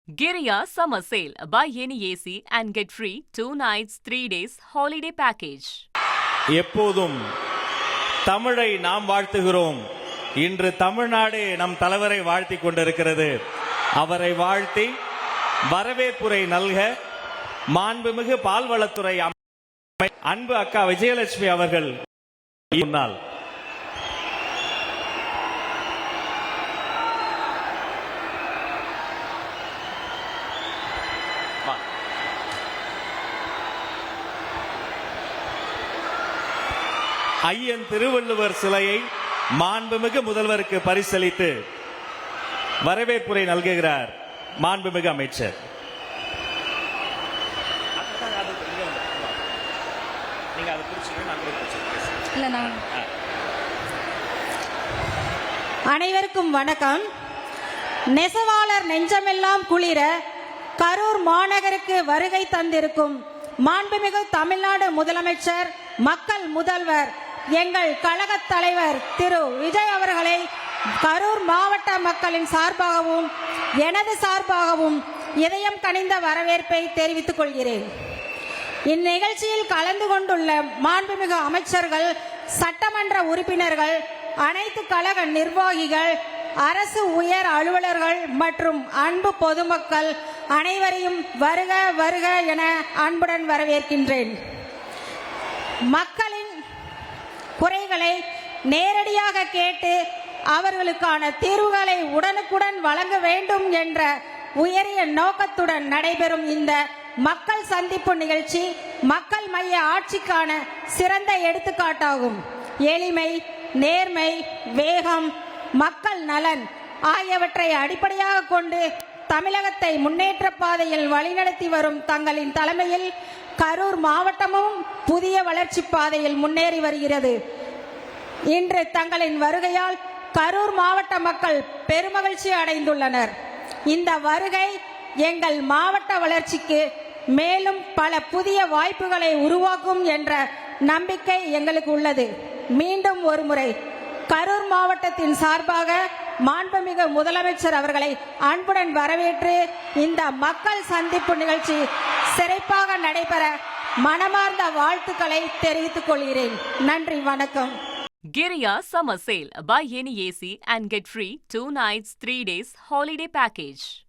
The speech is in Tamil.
Giriya Summer Sale. Buy any AC and get free 2 nights, 3 days holiday package. எப்போதும் தமிழை நாம் வாழ்த்துகிறோம். இன்று தமிழ்நாடு நம் தலைவரை வாழ்த்தி கொண்டிருக்கிறது. அவரை வாழ்த்தி வரவேற்புரை நல்க மாண்புமிகு பால்வளத்துறை அன்பு அக்கா விஜயலட்சுமி அவர்கள் முன்னால் ஐயன் திருவள்ளுவர் சிலையை மாண்புமிகு முதல்வருக்கு பரிசளித்து வரவேற்புரை நல்குகிறார் மாண்புமிகு அமைச்சர். அனைவருக்கும் வணக்கம். நெசவாளர் நெஞ்சமெல்லாம் குளிர கரூர் மாநகருக்கு வருகை தந்திருக்கும் மாண்புமிகு தமிழ்நாடு முதலமைச்சர், மக்கள் முதல்வர், எங்கள் கழக தலைவர் திரு விஜய் அவர்களை கரூர் மாவட்ட மக்களின் சார்பாகவும் எனது சார்பாகவும் இதயம் கனிந்த வரவேற்பை தெரிவித்துக் கொள்கிறேன். இந்நிகழ்ச்சியில் கலந்து கொண்டுள்ள மாண்புமிகு அமைச்சர்கள், சட்டமன்ற உறுப்பினர்கள், அனைத்து கழக நிர்வாகிகள், அரசு உயர் அலுவலர்கள் மற்றும் அன்பு பொதுமக்கள் அனைவரையும் வருக வருக என அன்புடன் வரவேற்கின்றேன். மக்களின் குறைகளை நேரடியாக கேட்டு அவர்களுக்கான தீர்வுகளை உடனுக்குடன் வழங்க வேண்டும் என்ற உயரிய நோக்கத்துடன் நடைபெறும் இந்த மக்கள் சந்திப்பு நிகழ்ச்சி மக்கள் மைய ஆட்சிக்கான சிறந்த எடுத்துக்காட்டாகும். எளிமை, நேர்மை, வேகம், மக்கள் நலன் ஆகியவற்றை அடிப்படையாக கொண்டு தமிழகத்தை முன்னேற்ற பாதையில் வழிநடத்தி வரும் தங்களின் தலைமையில் கரூர் மாவட்டமும் புதிய வளர்ச்சி பாதையில் முன்னேறி வருகிறது. இன்று தங்களின் வருகையால் கரூர் மாவட்ட மக்கள் பெருமகிழ்ச்சி அடைந்துள்ளனர். இந்த வருகை எங்கள் மாவட்ட வளர்ச்சிக்கு மேலும் பல புதிய வாய்ப்புகளை உருவாக்கும் என்ற நம்பிக்கை எங்களுக்கு உள்ளது. மீண்டும் ஒருமுறை கரூர் மாவட்டத்தின் சார்பாக மாண்புமிகு முதலமைச்சர் அவர்களை அன்புடன் வரவேற்று இந்த மக்கள் சந்திப்பு நிகழ்ச்சி சிறப்பாக நடைபெற மனமார்ந்த வாழ்த்துக்களை தெரிவித்துக் கொள்கிறேன். நன்றி, வணக்கம். Giriya Summer Sale. Buy any AC and get free 2 nights, 3 days holiday package.